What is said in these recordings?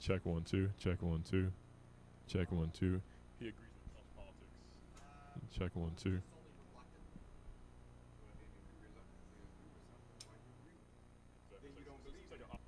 Check one two. Check one two. Check one two. He agrees with Trump's politics. Check one two. Well, then if you reluctantly agree with something, why you agree with it? Then you don't believe in it.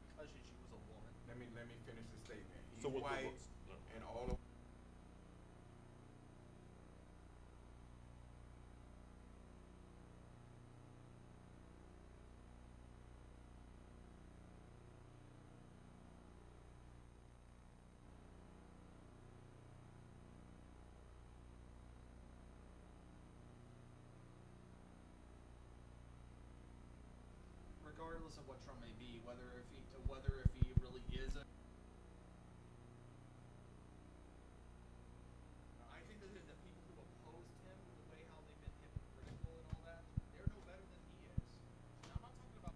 Especially she was a woman. Let me finish the statement. He's So what? white, and all of Regardless of what Trump may be, whether if he really is a I think that the people who opposed him, the way how they've been hypocritical and all that, they're no better than he is. Now, I'm not talking about.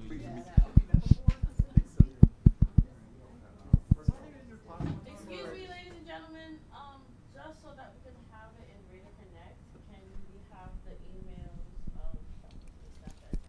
Please Yeah, meet. have you met before? Excuse me, ladies and gentlemen, just so that we can have it in Reader Connect, can we have the emails of the staff that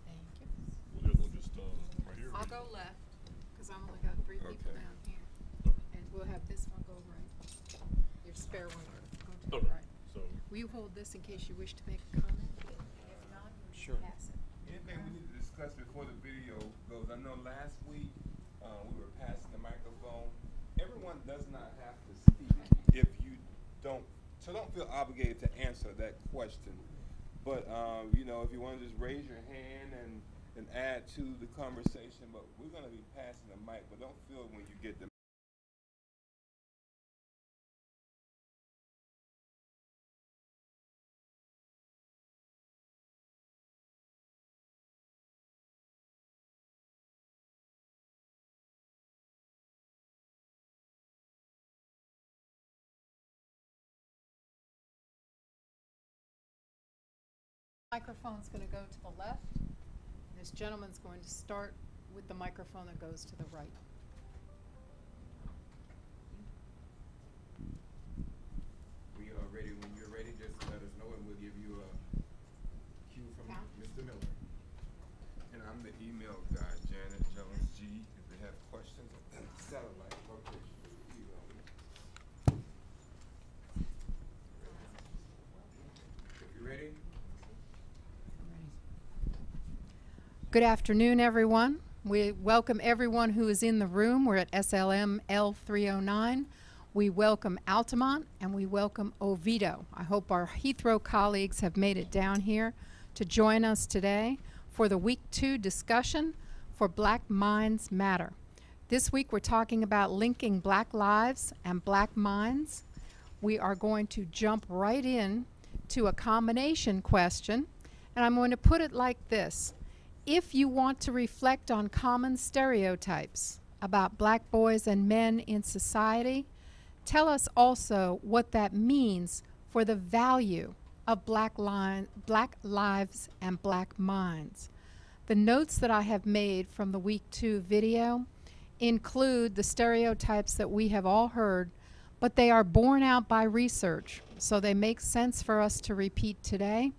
Thank you. Well, the other one just right here. I'll go left, cause I only got 3 people Okay. down here. And we'll have this one go right. Your spare one go to the Okay. right. So Will you hold this in case you wish to make a comment? If not, you Sure. pass it. Anything we need to discuss before the video goes? I know last week, we were passing the microphone. Everyone does not have to speak if you don't, so don't feel obligated to answer that question. But, you know, if you wanna just raise your hand and add to the conversation, but we're gonna be passing the mic, but don't feel when you get the Microphone's gonna go to the left. This gentleman's going to start with the microphone that goes to the right. ready. When you're ready, just let us know and we'll give you a cue from Mr. Miller. And I'm the email guy, Janet Jones G. If they have questions, satellite location, email me. If you're ready. Good afternoon, everyone. We welcome everyone who is in the room. We're at SLM L309. We welcome Altamont and we welcome Oviedo. I hope our Heathrow colleagues have made it down here to join us today for the Week 2 discussion for Black Minds Matter. This week we're talking about linking Black lives and Black minds. We are going to jump right in to a combination question, and I'm going to put it like this. If you want to reflect on common stereotypes about Black boys and men in society, tell us also what that means for the value of Black lives and Black minds. The notes that I have made from the Week 2 video include the stereotypes that we have all heard, but they are borne out by research, so they make sense for us to repeat today,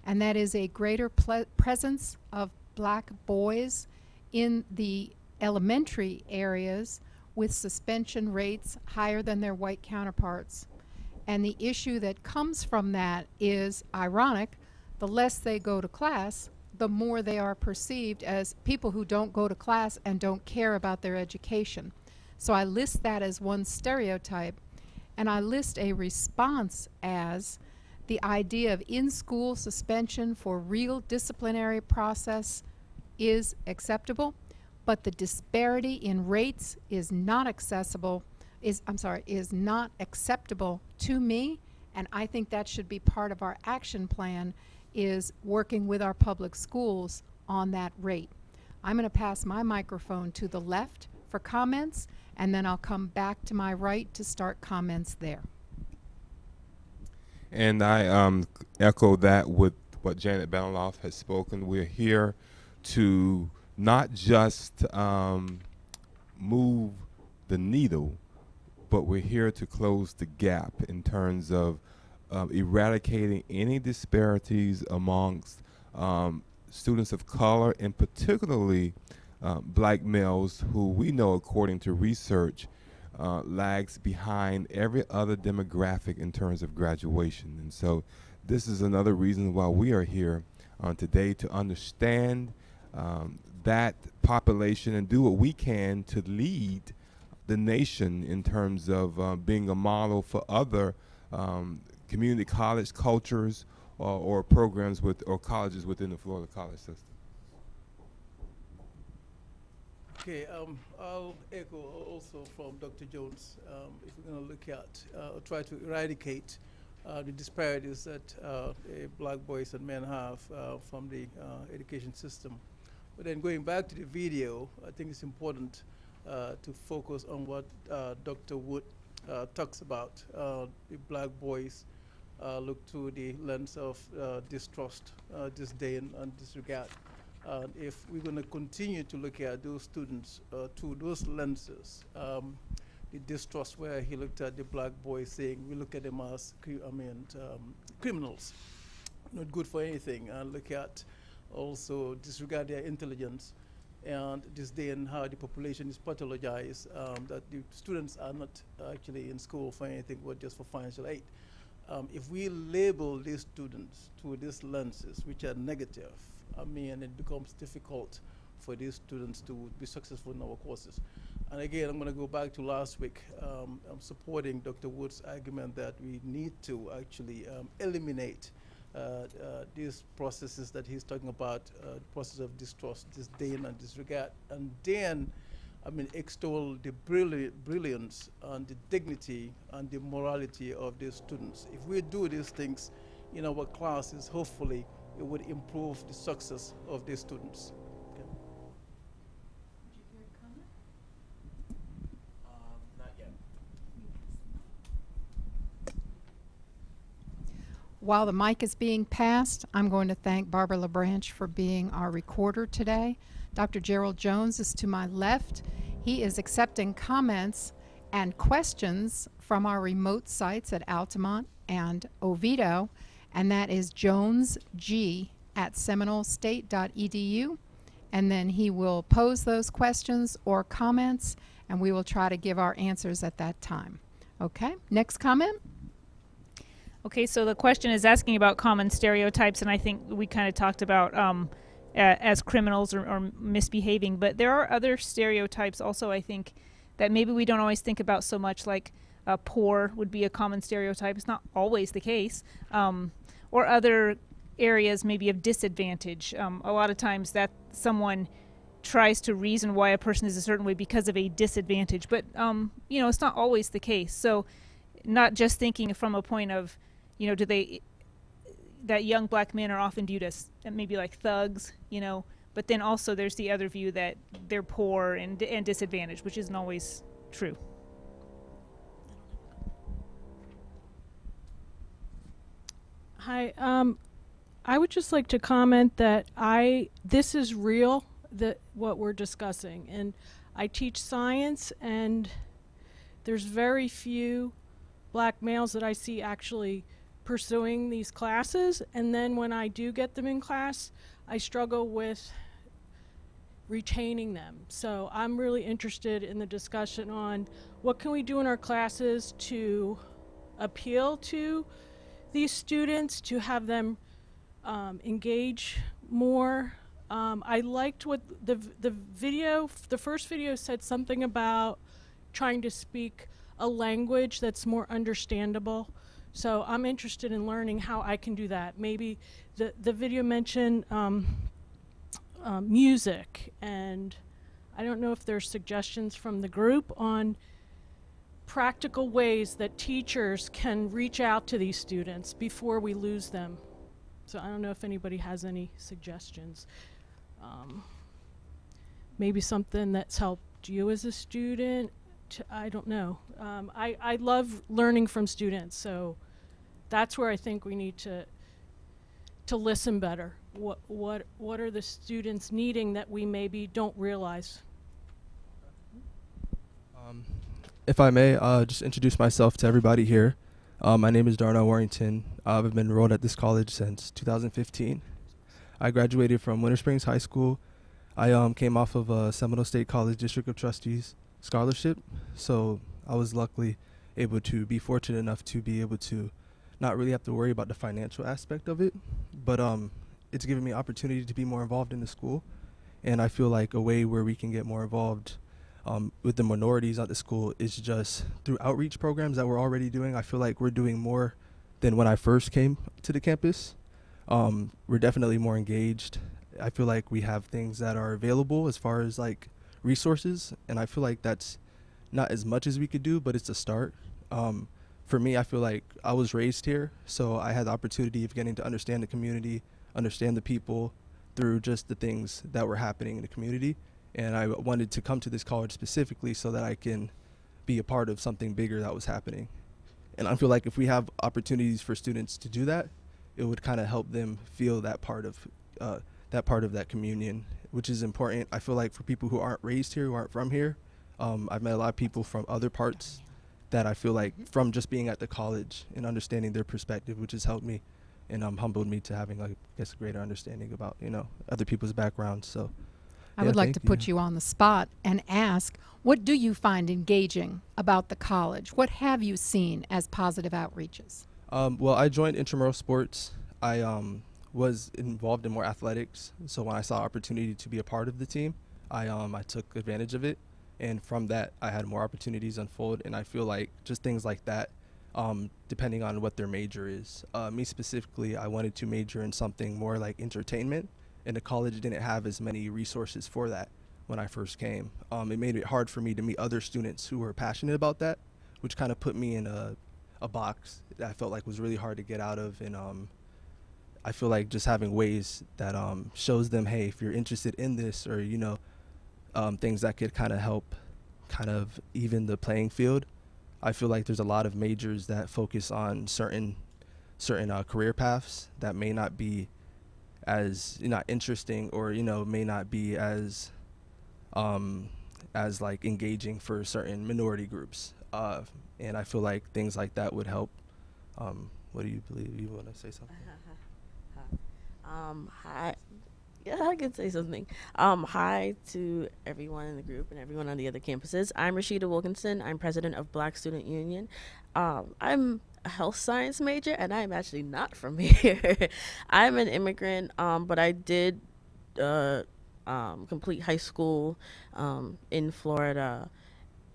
and that is a greater presence of Black boys in the elementary areas with suspension rates higher than their white counterparts. And the issue that comes from that is ironic. The less they go to class, the more they are perceived as people who don't go to class and don't care about their education. So I list that as one stereotype, and I list a response as the idea of in-school suspension for real disciplinary process is acceptable, but the disparity in rates is not acceptable to me, and I think that should be part of our action plan, is working with our public schools on that rate. I'm going to pass my microphone to the left for comments, and then I'll come back to my right to start comments there. And I echo that with what Janet Baniloff has spoken. We're here to not just move the needle, but we're here to close the gap in terms of eradicating any disparities amongst students of color, and particularly Black males, who we know, according to research, lags behind every other demographic in terms of graduation. And so this is another reason why we are here today, to understand that population and do what we can to lead the nation in terms of being a model for other community college cultures or programs or colleges within the Florida college system. Okay, I'll echo also from Dr. Jones. If we're going to look at, try to eradicate the disparities that Black boys and men have from the education system. But then going back to the video, I think it's important to focus on what Dr. Wood talks about. The Black boys look through the lens of distrust, disdain, and disregard. If we're going to continue to look at those students through those lenses, the distrust where he looked at the Black boys saying, we look at them as criminals, not good for anything, and look at also disregard their intelligence, and disdain how the population is pathologized, that the students are not actually in school for anything but just for financial aid. If we label these students through these lenses, which are negative, it becomes difficult for these students to be successful in our courses. And again, I'm going to go back to last week. I'm supporting Dr. Wood's argument that we need to actually eliminate these processes that he's talking about, the process of distrust, disdain, and disregard, and then extol the brilliance and the dignity and the morality of these students. If we do these things in our classes, hopefully it would improve the success of these students. Okay. Did you hear a comment? Not yet. While the mic is being passed, I'm going to thank Barbara LaBranche for being our recorder today. Dr. Gerald Jones is to my left. He is accepting comments and questions from our remote sites at Altamont and Oviedo, and that is jonesg@seminolestate.edu. And then he will pose those questions or comments, and we will try to give our answers at that time. Okay, next comment. Okay, so the question is asking about common stereotypes, and I think we kind of talked about as criminals or misbehaving, but there are other stereotypes also, I think, that maybe we don't always think about so much, like poor would be a common stereotype. It's not always the case. Or other areas maybe of disadvantage. A lot of times that someone tries to reason why a person is a certain way because of a disadvantage, but you know, it's not always the case. So not just thinking from a point of, you know, that young black men are often viewed as maybe like thugs, you know, but then also there's the other view that they're poor and disadvantaged, which isn't always true. Hi, I would just like to comment that this is real, what we're discussing, and I teach science, and there's very few black males that I see actually pursuing these classes, and then when I do get them in class, I struggle with retaining them. So I'm really interested in the discussion on what can we do in our classes to appeal to these students, to have them engage more. I liked what the first video said something about trying to speak a language that's more understandable. So I'm interested in learning how I can do that. Maybe the video mentioned music, and I don't know if there's suggestions from the group on practical ways that teachers can reach out to these students before we lose them. So I don't know if anybody has any suggestions. Maybe something that's helped you as a student. I don't know. I love learning from students, so that's where I think we need to listen better. What are the students needing that we maybe don't realize? If I may, just introduce myself to everybody here. My name is Darnell Warrington. I've been enrolled at this college since 2015. I graduated from Winter Springs High School. I came off of a Seminole State College District of Trustees scholarship, so I was luckily able to be fortunate enough to be able to not really have to worry about the financial aspect of it, but it's given me opportunity to be more involved in the school, and I feel like a way where we can get more involved with the minorities at the school is just through outreach programs that we're already doing. I feel like we're doing more than when I first came to the campus. We're definitely more engaged. I feel like we have things that are available as far as like resources, and I feel like that's not as much as we could do, but it's a start. For me, I feel like I was raised here, so I had the opportunity of getting to understand the community, understand the people through just the things that were happening in the community. And I wanted to come to this college specifically so that I can be a part of something bigger that was happening. And I feel like if we have opportunities for students to do that, it would kind of help them feel that part of that communion, which is important. I feel like for people who aren't raised here, who aren't from here, I've met a lot of people from other parts that I feel like from just being at the college and understanding their perspective, which has helped me and humbled me to having, I guess, a greater understanding about, you know, other people's backgrounds. So I would like to put you on the spot and ask, what do you find engaging about the college? What have you seen as positive outreaches? Well, I joined intramural sports. I was involved in more athletics, so when I saw opportunity to be a part of the team, I took advantage of it, and from that I had more opportunities unfold. And I feel like just things like that, depending on what their major is. Me specifically, I wanted to major in something more like entertainment, and the college didn't have as many resources for that when I first came. It made it hard for me to meet other students who were passionate about that, which kind of put me in a box that I felt like was really hard to get out of. And I feel like just having ways that shows them, hey, if you're interested in this, or, you know, things that could kind of help kind of even the playing field. I feel like there's a lot of majors that focus on certain career paths that may not be as, you know, interesting, or, you know, may not be as like engaging for certain minority groups. And I feel like things like that would help What do you believe? You want to say something? Hi. Yeah, I can say something. Hi to everyone in the group and everyone on the other campuses. I'm Rashida Wilkinson. I'm president of Black Student Union. I'm a health science major, and I'm actually not from here. I'm an immigrant, but I did complete high school in Florida.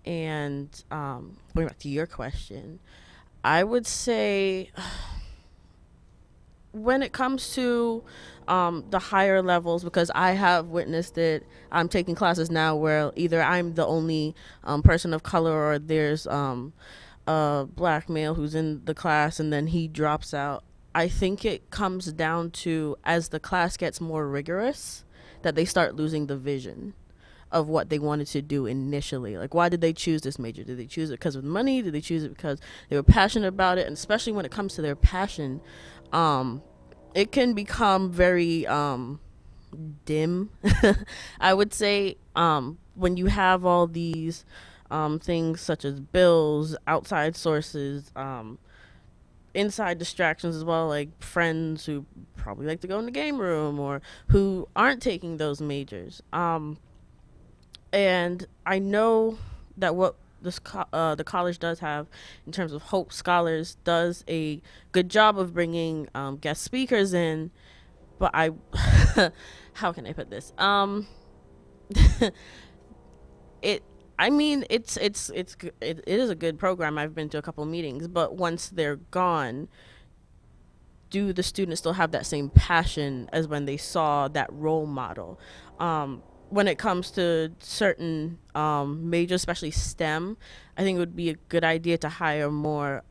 And going back to your question, I would say when it comes to the higher levels, because I have witnessed it, I'm taking classes now where either I'm the only person of color, or there's a black male who's in the class and then he drops out. I think it comes down to, as the class gets more rigorous, that they start losing the vision of what they wanted to do initially. Like, why did they choose this major? Did they choose it because of money? Did they choose it because they were passionate about it? And especially when it comes to their passion, it can become very dim. I would say when you have all these things such as bills, outside sources, inside distractions as well, like friends who probably like to go in the game room or who aren't taking those majors. And I know that what this the college does have in terms of Hope Scholars does a good job of bringing guest speakers in, but I how can I put this? It is a good program. I've been to a couple meetings, but once they're gone, do the students still have that same passion as when they saw that role model? When it comes to certain majors, especially STEM, I think it would be a good idea to hire more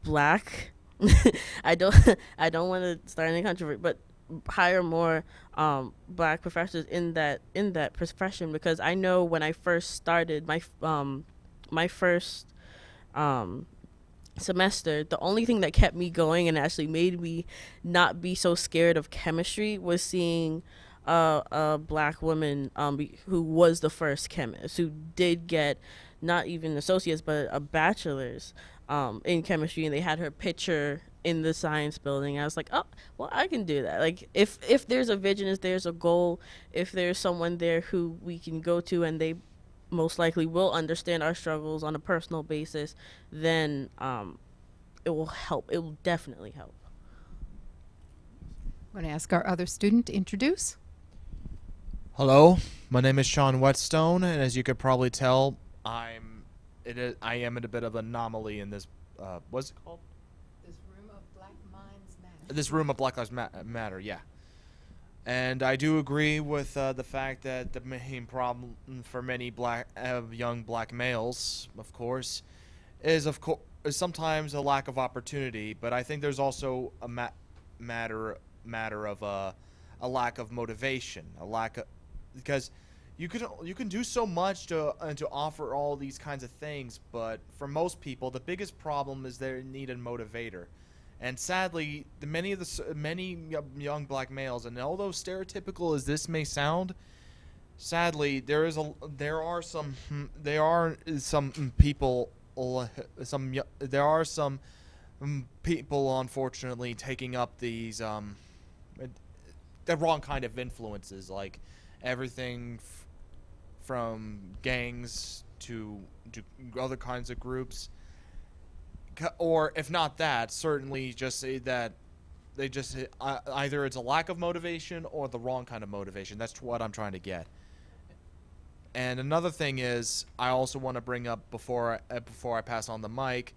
black. I don't want to start any controversy, but hire more black professors in that profession, because I know when I first started my first semester, the only thing that kept me going and actually made me not be so scared of chemistry was seeing a black woman who was the first chemist, who did get not even associates but a bachelor's in chemistry, and they had her picture in the science building. I was like, oh, well, I can do that. Like, if there's a vision, if there's a goal, if there's someone there who we can go to and they most likely will understand our struggles on a personal basis, then it will help. It will definitely help. I'm going to ask our other student to introduce. Hello, my name is Sean Whetstone, and as you could probably tell, I am at a bit of an anomaly in this. What's it called? This room of Black Minds Matter. This room of Black Lives Matter, yeah. And I do agree with the fact that the main problem for many young black males, of course, is sometimes a lack of opportunity. But I think there's also a matter of a lack of motivation, because you can do so much to offer all these kinds of things, but for most people, the biggest problem is they need a motivator. And sadly, many young black males, and although stereotypical as this may sound, sadly there are some people unfortunately taking up these the wrong kind of influences, like everything from gangs to other kinds of groups, or if not that, certainly just say that they just either it's a lack of motivation or the wrong kind of motivation. That's what I'm trying to get. And another thing is, I also want to bring up before I pass on the mic,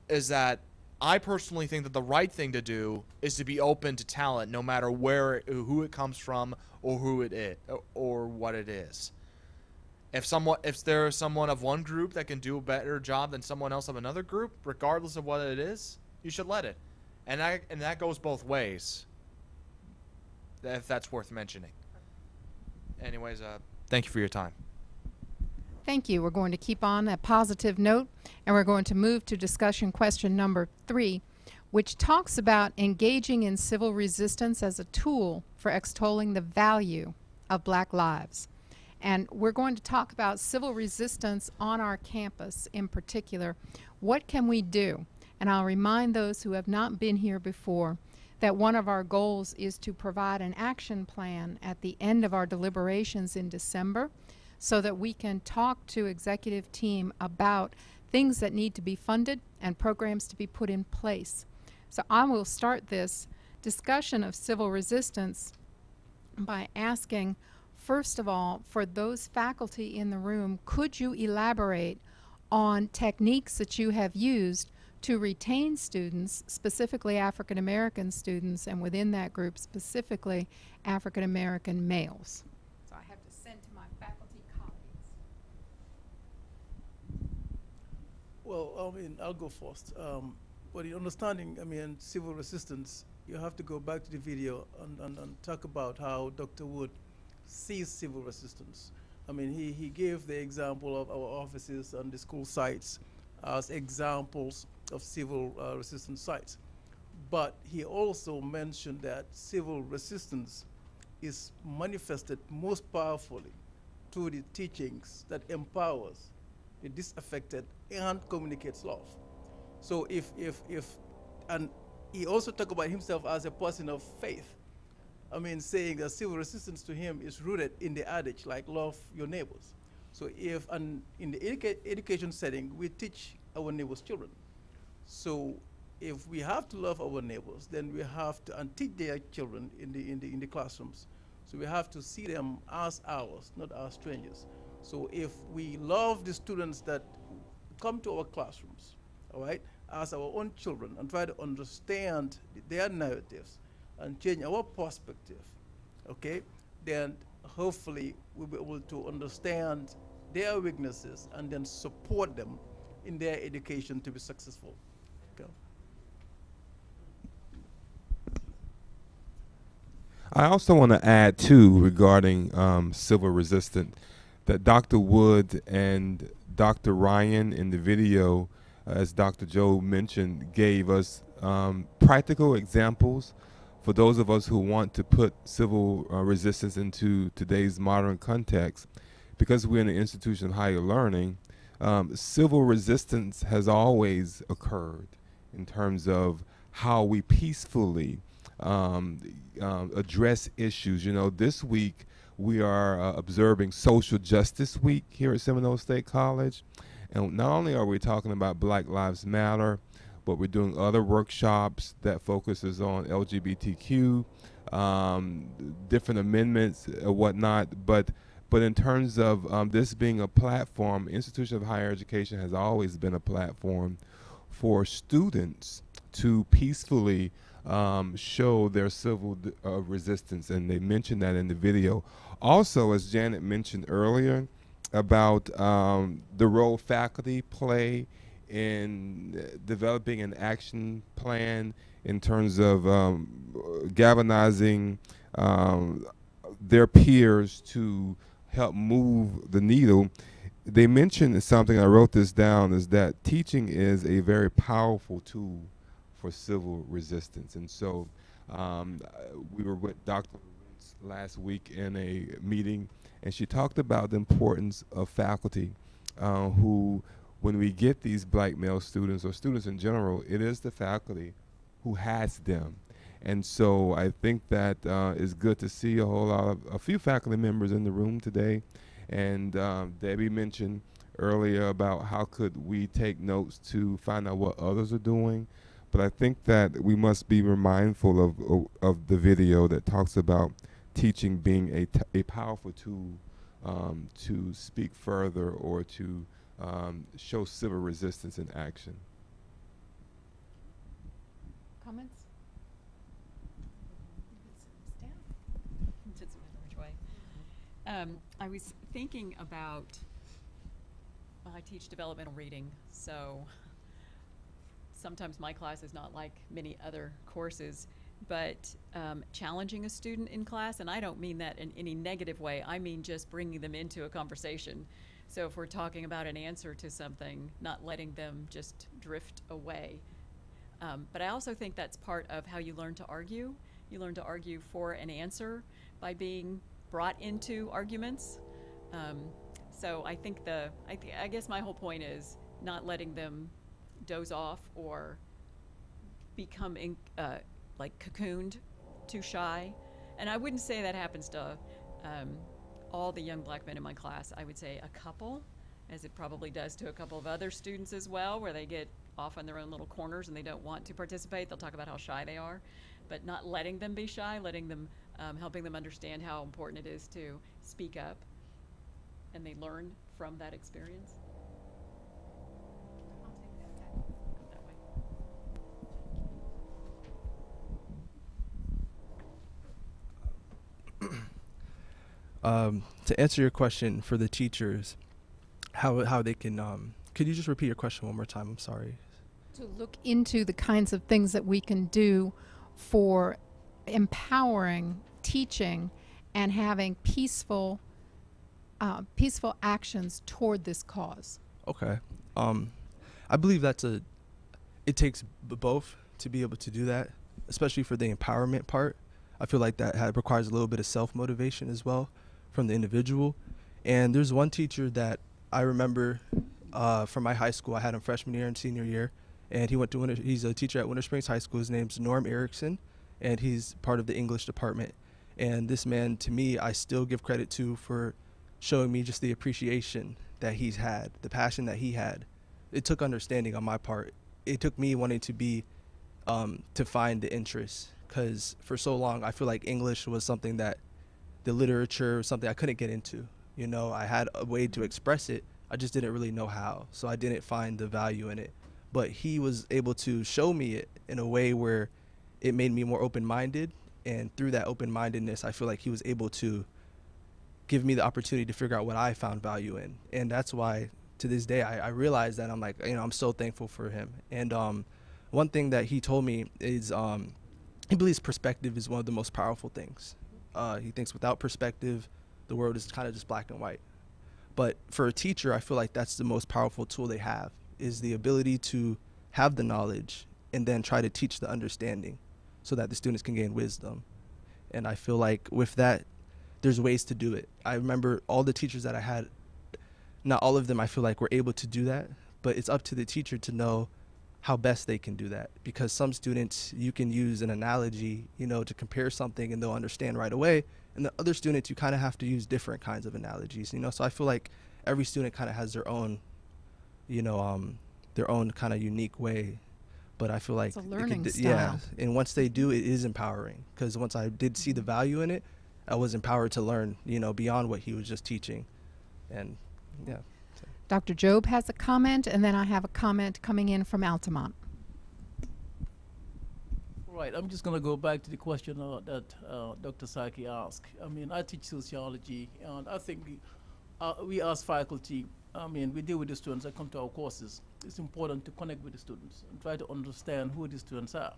is that I personally think that the right thing to do is to be open to talent, no matter who it comes from, or who it is, or what it is. If there is someone of one group that can do a better job than someone else of another group, regardless of what it is, you should let it. And that goes both ways, if that's worth mentioning. Anyways, thank you for your time. Thank you. We're going to keep on a positive note, and we're going to move to discussion question number 3, which talks about engaging in civil resistance as a tool for extolling the value of black lives. And we're going to talk about civil resistance on our campus in particular. What can we do? And I'll remind those who have not been here before that one of our goals is to provide an action plan at the end of our deliberations in December so that we can talk to executive team about things that need to be funded and programs to be put in place. So I will start this discussion of civil resistance by asking, first of all, for those faculty in the room, could you elaborate on techniques that you have used to retain students, specifically African American students, and within that group specifically African American males? So I have to send to my faculty colleagues. Well, I mean, I'll go first. But in understanding, I mean, civil resistance, you have to go back to the video and talk about how Dr. Wood sees civil resistance. I mean, he gave the example of our offices and the school sites as examples of civil resistance sites. But he also mentioned that civil resistance is manifested most powerfully through the teachings that empowers the disaffected and communicates love. So and he also talked about himself as a person of faith. I mean, saying that civil resistance to him is rooted in the adage, like, love your neighbors. So in the education setting, we teach our neighbors' children. So if we have to love our neighbors, then we have to, and teach their children in the classrooms. So we have to see them as ours, not as strangers. So if we love the students that come to our classrooms, all right, as our own children, and try to understand their narratives and change our perspective, okay, then hopefully we'll be able to understand their weaknesses and then support them in their education to be successful. Okay. I also want to add too regarding civil resistance that Dr. Wood and Dr. Ryan in the video, as Dr. Joe mentioned, gave us practical examples for those of us who want to put civil resistance into today's modern context. Because we're in an institution of higher learning, civil resistance has always occurred in terms of how we peacefully address issues. You know, this week we are observing Social Justice Week here at Seminole State College. And not only are we talking about Black Lives Matter, but we're doing other workshops that focuses on LGBTQ, different amendments and whatnot. But in terms of this being a platform, Institution of Higher Education has always been a platform for students to peacefully show their civil resistance, and they mentioned that in the video. Also, as Janet mentioned earlier, about the role faculty play in developing an action plan in terms of galvanizing their peers to help move the needle. They mentioned something, I wrote this down, is that teaching is a very powerful tool for civil resistance. And so we were with Dr. last week in a meeting, and she talked about the importance of faculty who, when we get these Black male students or students in general, it is the faculty who has them. And so I think that is good to see a few faculty members in the room today. And Debbie mentioned earlier about how could we take notes to find out what others are doing. But I think that we must be mindful of the video that talks about teaching being a powerful tool to speak further or to show civil resistance in action. Comments? Doesn't matter which way. I was thinking about, I teach developmental reading, so sometimes my class is not like many other courses, but challenging a student in class, and I don't mean that in any negative way, I mean just bringing them into a conversation. So if we're talking about an answer to something, not letting them just drift away. But I also think that's part of how you learn to argue. You learn to argue for an answer by being brought into arguments. So I guess my whole point is not letting them doze off or become like cocooned, too shy. And I wouldn't say that happens to all the young black men in my class. I would say a couple, as it probably does to a couple of other students as well, where they get off in their own little corners and they don't want to participate. They'll talk about how shy they are, but not letting them be shy, letting them, helping them understand how important it is to speak up, and they learn from that experience. I'll take that. Go that way. To answer your question for the teachers, how they can, could you just repeat your question one more time? I'm sorry. To look into the kinds of things that we can do for empowering, teaching, and having peaceful actions toward this cause. Okay. I believe it takes both to be able to do that, especially for the empowerment part. I feel like that requires a little bit of self-motivation as well from the individual. And there's one teacher that I remember from my high school. I had him freshman year and senior year, and he's a teacher at Winter Springs High School. His name's Norm Erickson, and he's part of the English department. And this man, to me, I still give credit to for showing me just the appreciation that he's had, the passion that he had. It took understanding on my part. It took me wanting to find the interest, because for so long I feel like English was something that the literature was something I couldn't get into. You know, I had a way to express it, I just didn't really know how, so I didn't find the value in it. But he was able to show me it in a way where it made me more open-minded, and through that open-mindedness I feel like he was able to give me the opportunity to figure out what I found value in. And that's why to this day I realize that I'm like, you know, I'm so thankful for him. And one thing that he told me is he believes perspective is one of the most powerful things. He thinks without perspective the world is kind of just black and white. But for a teacher, I feel like that's the most powerful tool they have, is the ability to have the knowledge and then try to teach the understanding so that the students can gain wisdom. And I feel like with that, there's ways to do it. I remember all the teachers that I had, not all of them I feel like were able to do that, but it's up to the teacher to know how best they can do that. Because some students, you can use an analogy, you know, to compare something and they'll understand right away. And the other students, you kind of have to use different kinds of analogies, you know. So I feel like every student kind of has their own, you know, their own kind of unique way. But I feel like it's a learning style. Yeah, and once they do, it is empowering. Because once I did see the value in it, I was empowered to learn, you know, beyond what he was just teaching. And yeah. So. Dr. Job has a comment, and then I have a comment coming in from Altamont. Right, I'm just going to go back to the question that Dr. Saki asked. I mean, I teach sociology, and I think we as faculty, I mean, we deal with the students that come to our courses. It's important to connect with the students and try to understand who the students are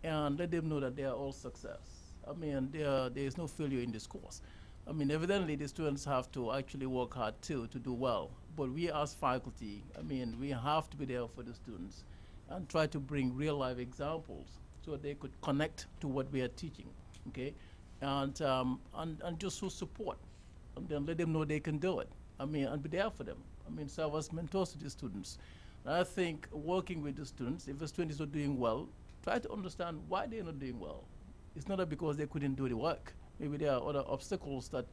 and let them know that they are all success. I mean, there is no failure in this course. I mean, evidently the students have to actually work hard too to do well. But we as faculty, I mean, we have to be there for the students and try to bring real life examples so they could connect to what we are teaching, okay? And just show support, and then let them know they can do it. I mean, and be there for them. I mean, serve as mentors to the students. And I think working with the students, if a student is not doing well, try to understand why they're not doing well. It's not that because they couldn't do the work. Maybe there are other obstacles that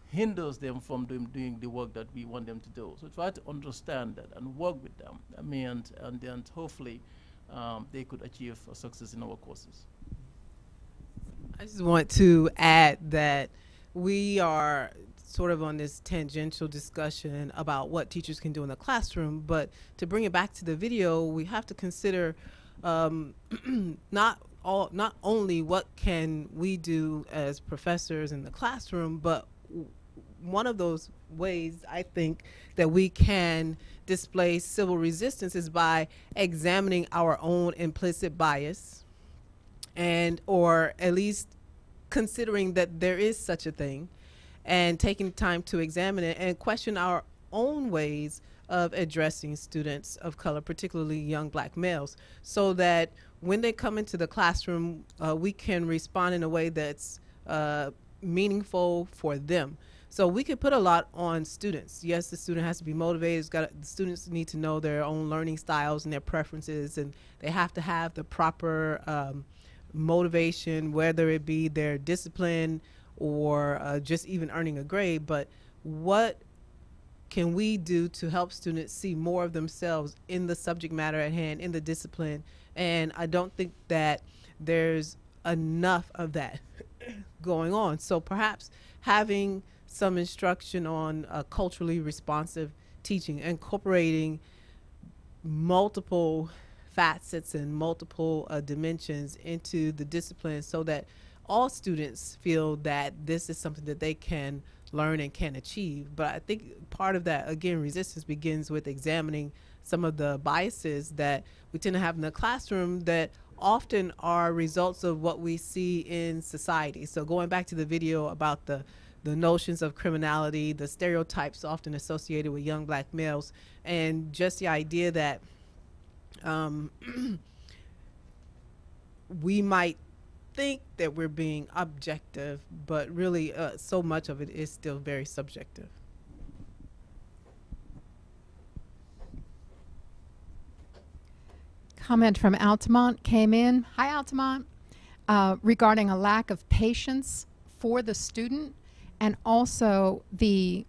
hinders them from doing the work that we want them to do. So try to understand that and work with them. I mean, and then hopefully they could achieve a success in our courses. I just want to add that we are sort of on this tangential discussion about what teachers can do in the classroom, but to bring it back to the video, we have to consider not only what can we do as professors in the classroom, but one of those ways I think that we can display civil resistance is by examining our own implicit bias, and or at least considering that there is such a thing and taking time to examine it and question our own ways of addressing students of color, particularly young black males, so that when they come into the classroom, we can respond in a way that's meaningful for them. So we could put a lot on students. Yes, the student has to be motivated. The students need to know their own learning styles and their preferences, and they have to have the proper motivation, whether it be their discipline or just even earning a grade. But what can we do to help students see more of themselves in the subject matter at hand, in the discipline? And I don't think that there's enough of that going on. So perhaps having some instruction on culturally responsive teaching, incorporating multiple facets and multiple dimensions into the discipline, so that all students feel that this is something that they can learn and can achieve. But I think part of that, again, resistance begins with examining some of the biases that we tend to have in the classroom that often are results of what we see in society. So going back to the video about the notions of criminality, the stereotypes often associated with young black males, and just the idea that we might think that we're being objective, but really so much of it is still very subjective. Comment from Altamont came in. Hi, Altamont. Regarding a lack of patience for the student and also the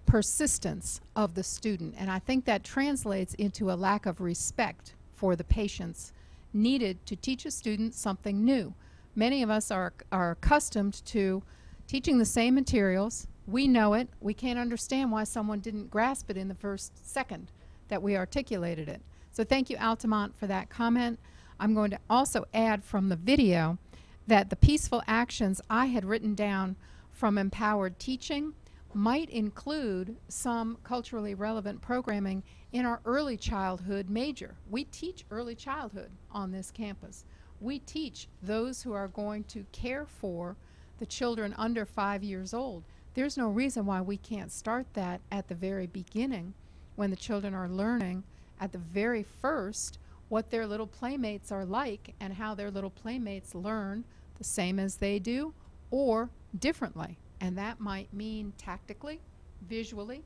persistence of the student. And I think that translates into a lack of respect for the patience needed to teach a student something new. Many of us are accustomed to teaching the same materials. We know it. We can't understand why someone didn't grasp it in the first second that we articulated it. So thank you, Altamont, for that comment. I'm going to also add from the video that the peaceful actions I had written down from empowered teaching might include some culturally relevant programming in our early childhood major. We teach early childhood on this campus. We teach those who are going to care for the children under 5 years old. There's no reason why we can't start that at the very beginning, when the children are learning at the very first what their little playmates are like and how their little playmates learn the same as they do or differently. And that might mean tactically, visually,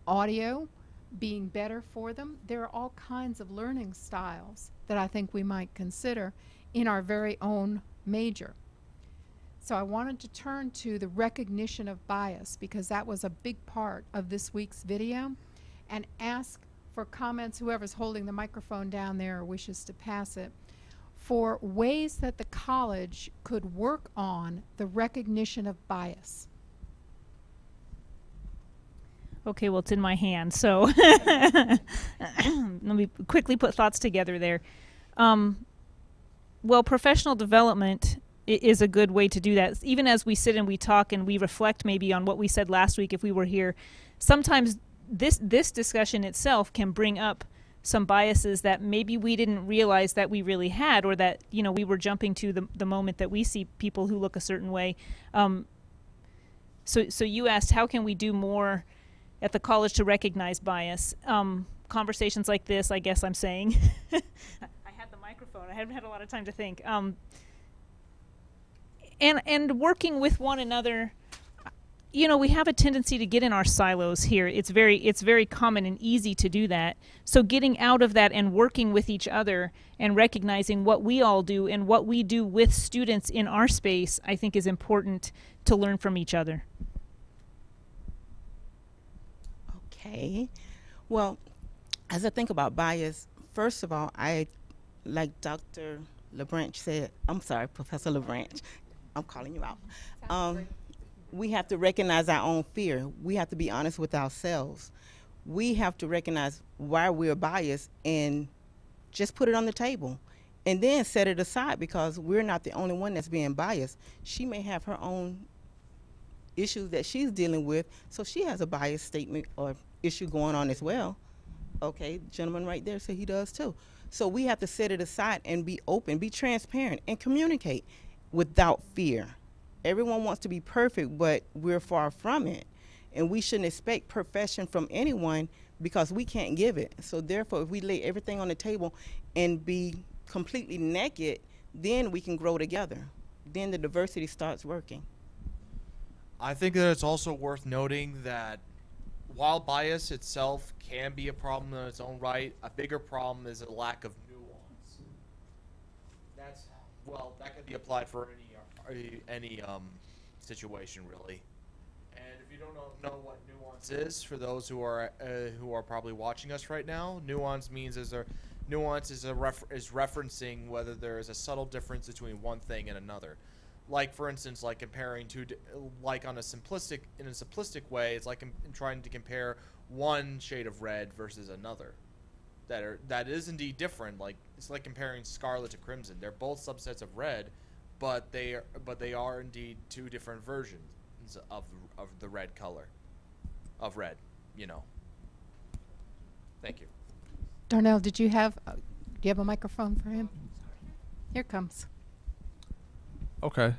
audio, being better for them. There are all kinds of learning styles that I think we might consider in our very own major. So I wanted to turn to the recognition of bias, because that was a big part of this week's video, and ask for comments, whoever's holding the microphone down there or wishes to pass it, for ways that the college could work on the recognition of bias. Okay, well, it's in my hand, so let me quickly put thoughts together there. Well, professional development is a good way to do that. Even as we sit and we talk and we reflect maybe on what we said last week if we were here, sometimes this discussion itself can bring up some biases that maybe we didn't realize that we really had, or that, you know, we were jumping to the moment that we see people who look a certain way. So you asked, how can we do more at the college to recognize bias? Conversations like this, I guess I'm saying. I had the microphone. I haven't had a lot of time to think. And working with one another. You know, we have a tendency to get in our silos here. It's very common and easy to do that. So getting out of that and working with each other and recognizing what we all do and what we do with students in our space, I think is important to learn from each other. Okay. Well, as I think about bias, first of all, like Dr. LeBranch said, I'm sorry, Professor LeBranch, I'm calling you out. We have to recognize our own fear. We have to be honest with ourselves. We have to recognize why we're biased and just put it on the table, and then set it aside, because we're not the only one that's being biased. She may have her own issues that she's dealing with, so she has a bias statement or issue going on as well. Okay, the gentleman right there said he does too. So we have to set it aside and be open, be transparent, and communicate without fear. Everyone wants to be perfect, but we're far from it. And we shouldn't expect perfection from anyone, because we can't give it. So therefore, if we lay everything on the table and be completely naked, then we can grow together. Then the diversity starts working. I think that it's also worth noting that while bias itself can be a problem in its own right, a bigger problem is a lack of nuance. That could be applied for any situation really. And if you don't know what nuance is, for those who are probably watching us right now, nuance is referencing whether there is a subtle difference between one thing and another. Like for instance, like comparing like in a simplistic way, it's like trying to compare one shade of red versus another. That is indeed different. Like it's like comparing scarlet to crimson. They're both subsets of red, but they are indeed two different versions of the red color, of red. Thank you. Darnell, do you have a microphone for him? Here it comes. Okay.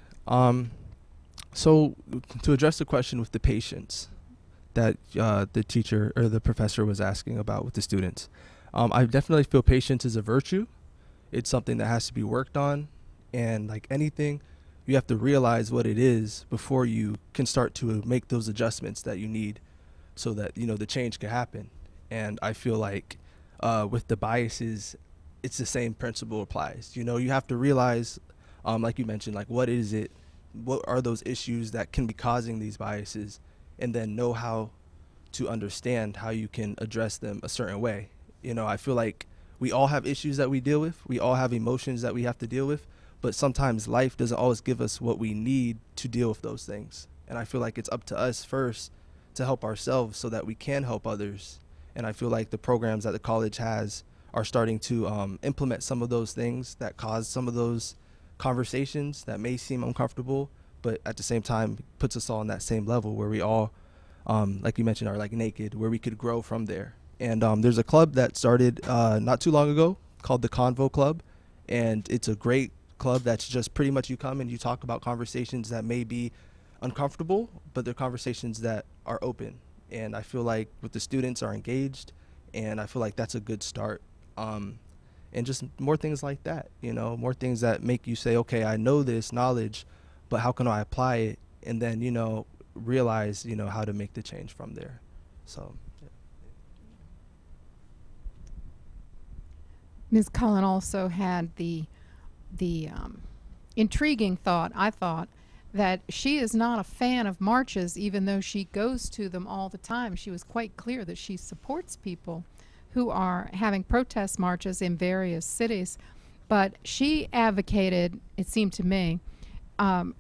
So to address the question with the patience that the teacher or the professor was asking about with the students, I definitely feel patience is a virtue. It's something that has to be worked on, and like anything, you have to realize what it is before you can start to make those adjustments that you need so that the change can happen. And I feel like with the biases, it's the same principle applies. You have to realize, like you mentioned, like what are those issues that can be causing these biases, and then know how to understand how you can address them a certain way. I feel like we all have issues that we deal with. We all have emotions that we have to deal with, but sometimes life doesn't always give us what we need to deal with those things. And I feel like it's up to us first to help ourselves so that we can help others. And I feel like the programs that the college has are starting to implement some of those things that cause some of those conversations that may seem uncomfortable, but at the same time puts us all on that same level where we all, like you mentioned, are like naked, where we could grow from there. And there's a club that started not too long ago called the Convo Club, and it's a great club that's just pretty much you come and you talk about conversations that may be uncomfortable, but they're conversations that are open. And I feel like with the students are engaged, and I feel like that's a good start. And just more things like that, more things that make you say, okay, I know this knowledge, but how can I apply it? And then, realize, how to make the change from there. So, yeah. Ms. Cullen also had the intriguing thought, I thought, that she is not a fan of marches, even though she goes to them all the time. She was quite clear that she supports people who are having protest marches in various cities. But she advocated, it seemed to me,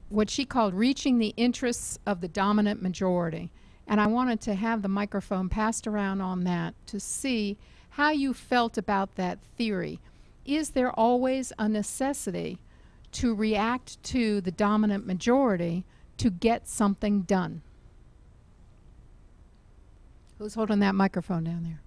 what she called reaching the interests of the dominant majority. And I wanted to have the microphone passed around on that to see how you felt about that theory. Is there always a necessity to react to the dominant majority to get something done? Who's holding that microphone down there?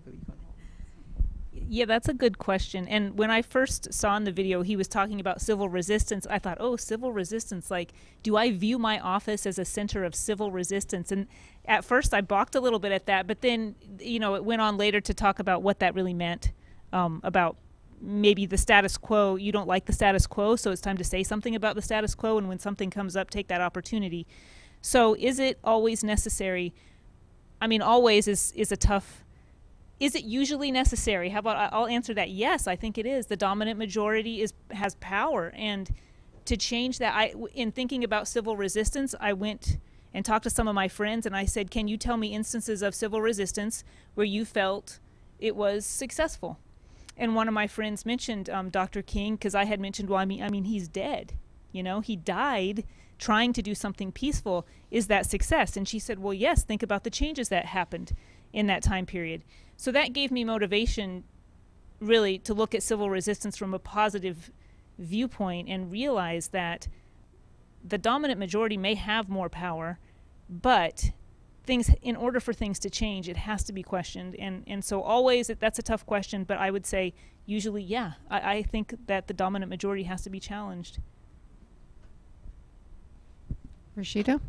Think about it. Yeah, that's a good question. And when I first saw in the video, he was talking about civil resistance. I thought, oh, civil resistance, like, do I view my office as a center of civil resistance? And at first I balked a little bit at that, but then, it went on later to talk about what that really meant, about maybe the status quo. You don't like the status quo, so it's time to say something about the status quo, and when something comes up, take that opportunity. So is it always necessary? I mean, always is a tough. Is it usually necessary? How about I'll answer that. Yes, I think it is. The dominant majority has power, and to change that, in thinking about civil resistance, I went and talked to some of my friends, and I said, can you tell me instances of civil resistance where you felt it was successful? And one of my friends mentioned Dr. King, because I had mentioned, well, I mean, he's dead. He died trying to do something peaceful. Is that success? And she said, well, yes, think about the changes that happened in that time period. So that gave me motivation, really, to look at civil resistance from a positive viewpoint and realize that the dominant majority may have more power, but in order for things to change, it has to be questioned. And so always, that's a tough question, but I would say usually, yeah, I think that the dominant majority has to be challenged. Rashida?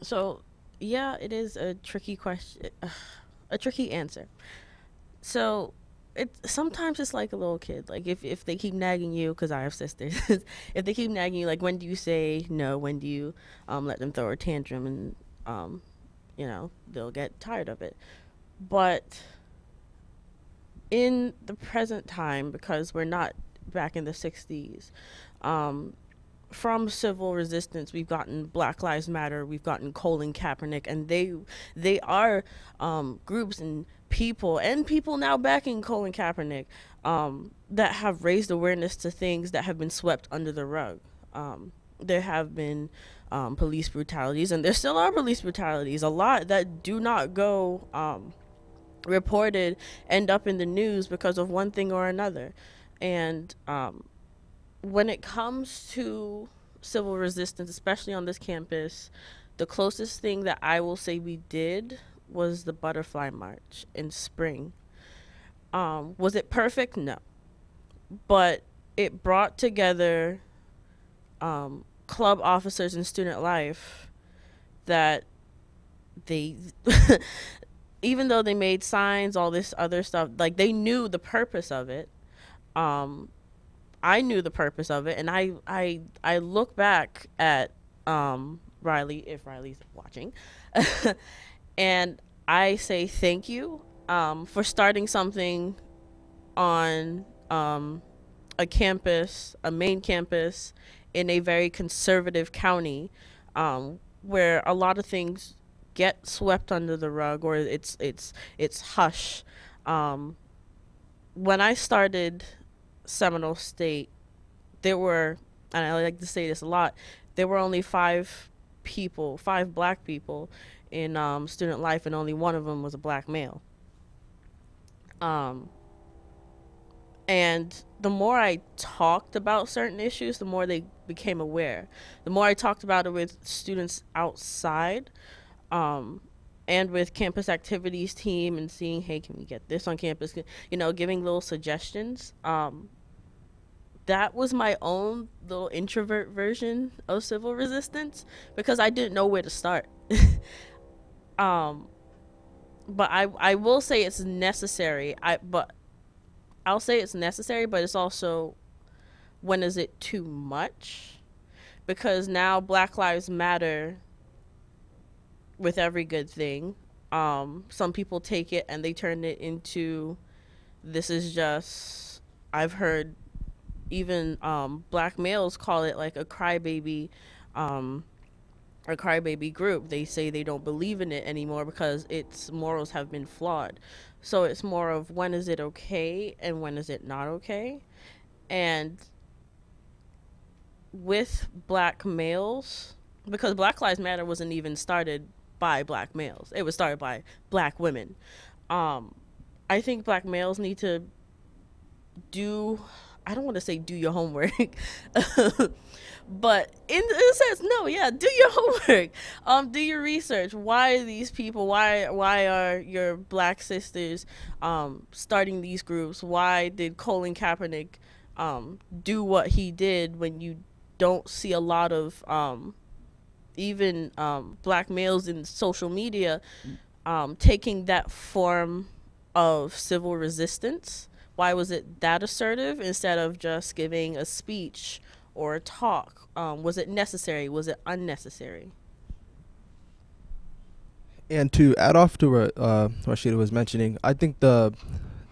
So, yeah, it is a tricky question, a tricky answer. So, sometimes it's like a little kid. Like if they keep nagging you, because I have sisters, if they keep nagging you, like when do you say no? When do you let them throw a tantrum, and they'll get tired of it. But in the present time, because we're not back in the 60s, from civil resistance, we've gotten Black Lives Matter, we've gotten Colin Kaepernick, and they are groups and people now backing Colin Kaepernick, that have raised awareness to things that have been swept under the rug. There have been police brutalities, and there still are police brutalities, a lot that do not go reported, end up in the news because of one thing or another. And when it comes to civil resistance, especially on this campus, the closest thing that I will say we did was the Butterfly March in spring. Was it perfect? No. But it brought together club officers and student life that they even though they made signs, all this other stuff, like they knew the purpose of it. I knew the purpose of it, and I look back at Riley, if Riley's watching, and I say thank you for starting something on a campus, a main campus in a very conservative county, where a lot of things get swept under the rug, or it's hush. When I started Seminole State, there were, and I like to say this a lot, there were only 5 Black people in student life, and only one of them was a Black male. And the more I talked about certain issues, the more they became aware. The more I talked about it with students outside, and with campus activities team, and seeing, hey, can we get this on campus? Giving little suggestions. That was my own little introvert version of civil resistance, because I didn't know where to start. But I will say it's necessary. I'll say it's necessary, but it's also, when is it too much? Because now Black Lives Matter with every good thing. Some people take it and they turn it into, this is just, I've heard even Black males call it like a crybaby group. They say they don't believe in it anymore because its morals have been flawed. So it's more of, when is it okay and when is it not okay? And with Black males, because Black Lives Matter wasn't even started by Black males, it was started by Black women. I think Black males need to I don't want to say do your homework, but in a sense, no, yeah, do your homework. Do your research. Why are these people, why are your Black sisters starting these groups? Why did Colin Kaepernick do what he did, when you don't see a lot of even Black males in social media taking that form of civil resistance? Why was it that assertive instead of just giving a speech or a talk? Was it necessary? Was it unnecessary? And to add off to what Rashida was mentioning, I think the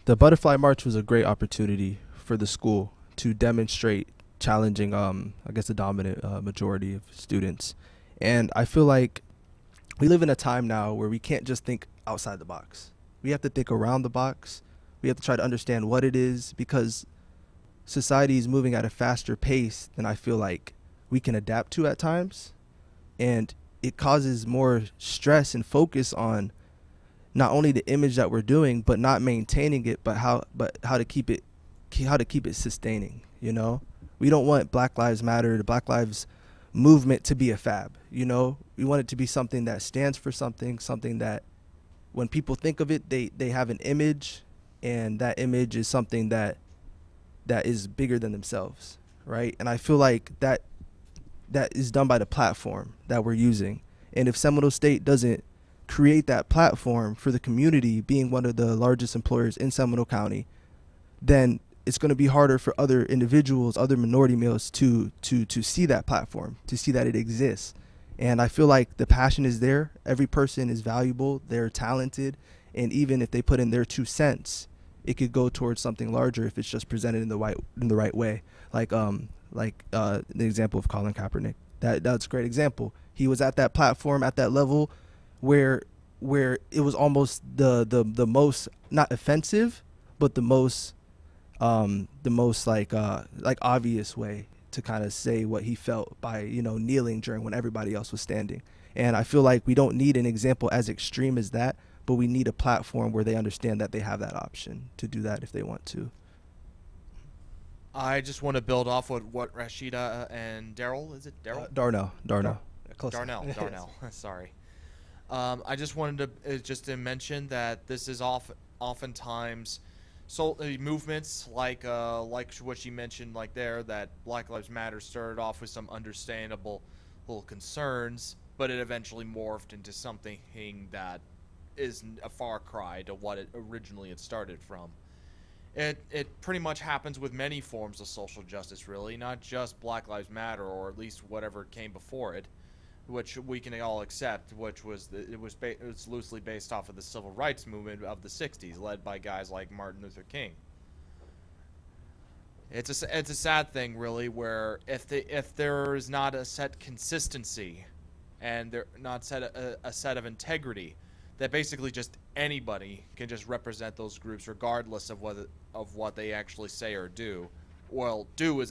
Butterfly March was a great opportunity for the school to demonstrate challenging, I guess, the dominant majority of students. And I feel like we live in a time now where we can't just think outside the box. We have to think around the box. We have to try to understand what it is, because society is moving at a faster pace than I feel like we can adapt to at times. And it causes more stress and focus on not only the image that we're doing, but not maintaining it, but how to keep it sustaining. We don't want Black Lives Matter, the Black Lives movement, to be a fab. We want it to be something that stands for something that when people think of it, they have an image, and that image is something that is bigger than themselves, right? And I feel like that is done by the platform that we're using. And if Seminole State doesn't create that platform for the community, being one of the largest employers in Seminole County, then it's going to be harder for other individuals, other minority males to see that platform, to see that it exists. And I feel like the passion is there. Every person is valuable. They're talented. And even if they put in their 2 cents, it could go towards something larger if it's just presented in the right way. Like the example of Colin Kaepernick. That's a great example. He was at that platform, at that level where it was almost the most, not offensive, but the most like obvious way to kind of say what he felt by, kneeling during when everybody else was standing. And I feel like we don't need an example as extreme as that, but we need a platform where they understand that they have that option to do that if they want to. I just want to build off what Rashida and Daryl, is it Daryl? Darnell. Darnell. Yes. Sorry. I just wanted to mention that this is oftentimes movements like what she mentioned that Black Lives Matter started off with some understandable little concerns, but it eventually morphed into something that is a far cry to what it originally had started from. It pretty much happens with many forms of social justice, really, not just Black Lives Matter, or at least whatever came before it, which we can all accept, which was it's loosely based off of the civil rights movement of the 60s, led by guys like Martin Luther King. It's a sad thing, really, where if there is not a set consistency and there not set a set of integrity, that basically just anybody can just represent those groups regardless of what they actually say or do. Well, doing is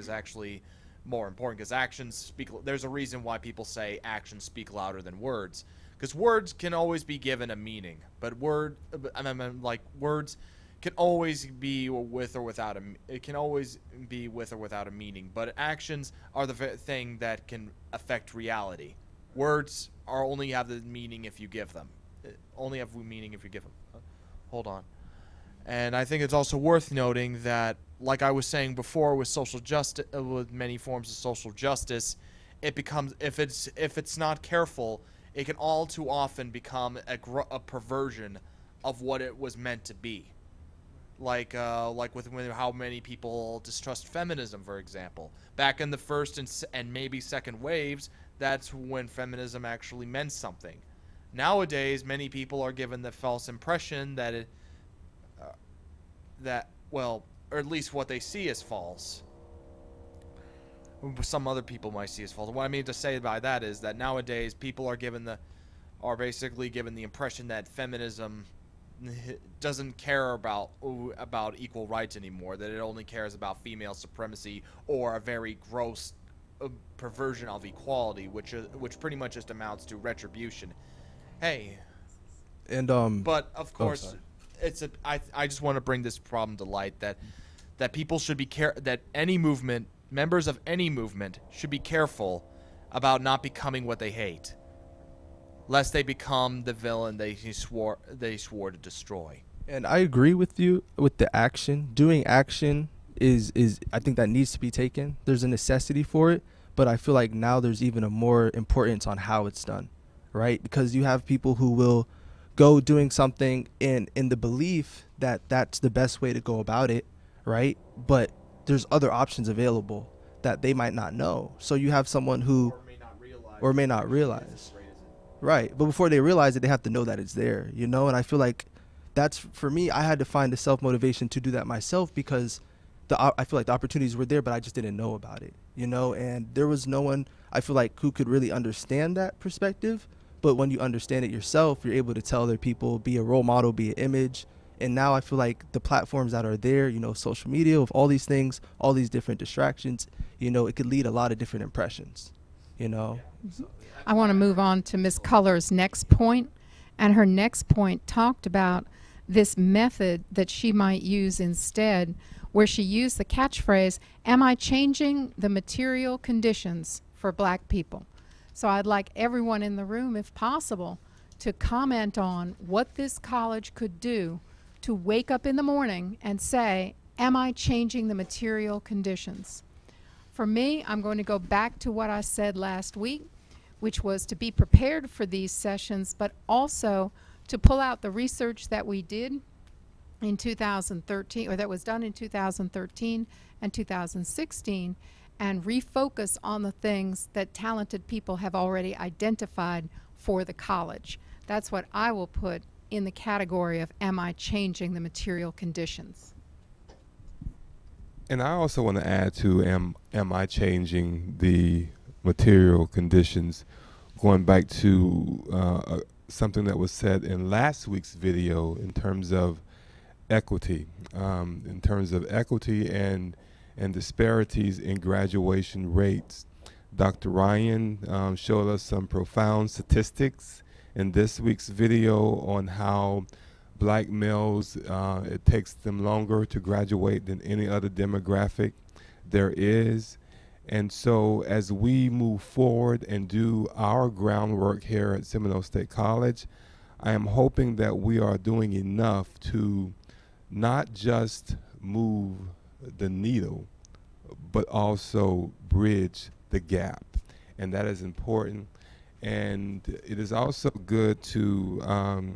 actually more important, because actions speak. There's a reason why people say actions speak louder than words, because words can always be given a meaning, but words can always be with or without a meaning, but actions are the thing that can affect reality. Words only have the meaning if you give them. Only have meaning if you give them. Hold on. And I think it's also worth noting that, like I was saying before, with social justice, with many forms of social justice, it becomes, if it's not careful, it can all too often become a perversion of what it was meant to be. Like with how many people distrust feminism, for example. Back in the first and maybe second waves, that's when feminism actually meant something. Nowadays, many people are given the false impression that or at least what they see as false. Some other people might see as false. What I mean to say by that is that nowadays people are basically given the impression that feminism doesn't care about equal rights anymore, that it only cares about female supremacy or a very gross perversion of equality, which pretty much just amounts to retribution. Hey, and but of course, I just want to bring this problem to light, that people should be that members of any movement should be careful about not becoming what they hate, lest they become the villain they swore to destroy. And I agree with you with the action. Doing action is I think that needs to be taken. There's a necessity for it, but I feel like now there's even a more importance on how it's done, right? Because you have people who will go doing something in the belief that that's the best way to go about it, right? But there's other options available that they might not know. So you have someone who may not realize. Right. But before they realize it, they have to know that it's there, And I feel like that's, for me, I had to find the self-motivation to do that myself, because I feel like the opportunities were there, but I just didn't know about it, And there was no one, I feel like, who could really understand that perspective. But when you understand it yourself, you're able to tell other people, be a role model, be an image. And now I feel like the platforms that are there, social media, with all these things, all these different distractions, it could lead a lot of different impressions, I want to move on to Ms. Culler's next point, and her next point talked about this method that she might use instead, where she used the catchphrase, "Am I changing the material conditions for Black people?" So I'd like everyone in the room, if possible, to comment on what this college could do to wake up in the morning and say, am I changing the material conditions? For me, I'm going to go back to what I said last week, which was to be prepared for these sessions, but also to pull out the research that we did in 2013, or that was done in 2013 and 2016, and refocus on the things that talented people have already identified for the college. That's what I will put in the category of, am I changing the material conditions? And I also want to add to, am I changing the material conditions, going back to something that was said in last week's video in terms of equity, and disparities in graduation rates. Dr. Ryan showed us some profound statistics in this week's video on how black males, it takes them longer to graduate than any other demographic there is. And so as we move forward and do our groundwork here at Seminole State College, I am hoping that we are doing enough to not just move the needle, but also bridge the gap. And that is important. And it is also good to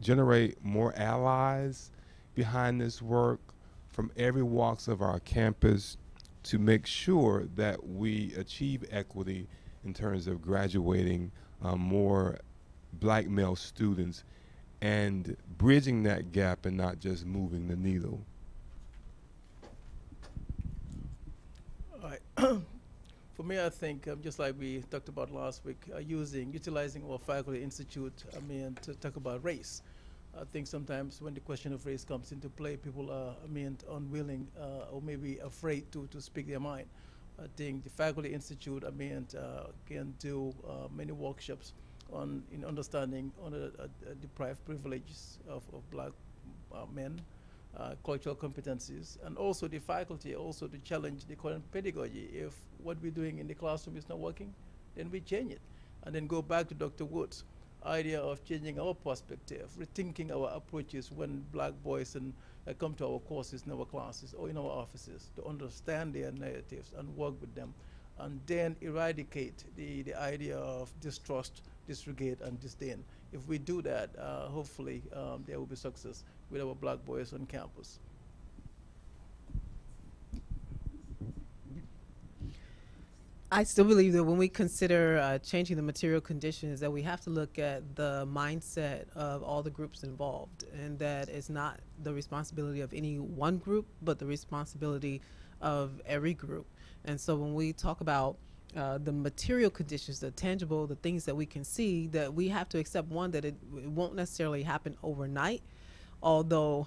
generate more allies behind this work from every walks of our campus to make sure that we achieve equity in terms of graduating more black male students and bridging that gap and not just moving the needle. All right. For me, I think just like we talked about last week, utilizing our faculty institute, to talk about race. I think sometimes when the question of race comes into play, people are, unwilling or maybe afraid to speak their mind. I think the faculty institute, can do many workshops in understanding on the deprived privileges of black men, cultural competencies, and also the faculty also to challenge the current pedagogy. If what we're doing in the classroom is not working, then we change it. And then go back to Dr. Wood's idea of changing our perspective, rethinking our approaches when black boys come to our courses in our classes or in our offices, to understand their narratives and work with them, and then eradicate the idea of distrust, disregard, and disdain. If we do that, hopefully there will be success with our black boys on campus. I still believe that when we consider changing the material conditions, that we have to look at the mindset of all the groups involved, and that it's not the responsibility of any one group, but the responsibility of every group. And so when we talk about the material conditions, the tangible, the things that we can see, that we have to accept, one, that it won't necessarily happen overnight, although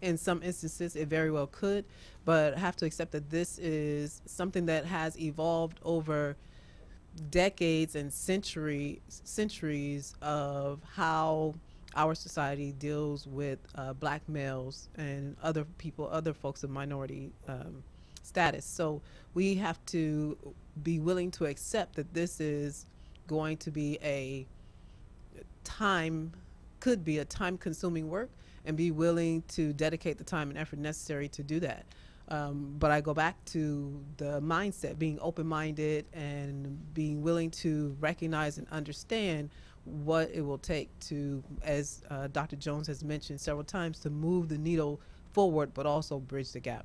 in some instances it very well could, but have to accept that this is something that has evolved over decades and centuries of how our society deals with black males and other people, other folks of minority status. So we have to be willing to accept that this is going to be could be a time-consuming work, and be willing to dedicate the time and effort necessary to do that. But I go back to the mindset, being open-minded and being willing to recognize and understand what it will take to, as Dr. Jones has mentioned several times, to move the needle forward, but also bridge the gap.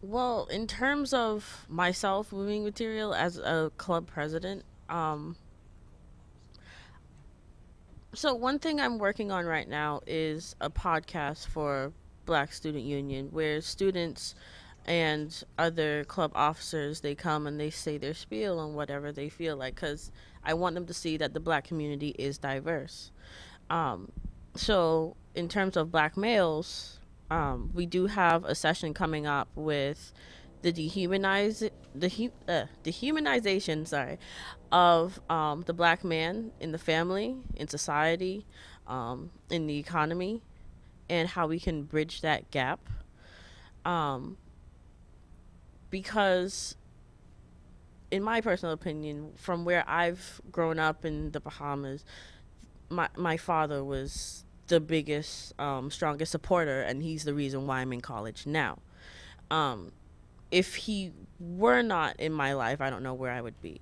Well, in terms of myself moving material as a club president, so one thing I'm working on right now is a podcast for Black Student Union, where students and other club officers, they come and they say their spiel on whatever they feel like, because I want them to see that the black community is diverse. So in terms of black males, we do have a session coming up with the dehumanization of the black man in the family, in society, in the economy, and how we can bridge that gap. Because in my personal opinion, from where I've grown up in the Bahamas, my father was the biggest, strongest supporter, and he's the reason why I'm in college now. If he were not in my life, I don't know where I would be.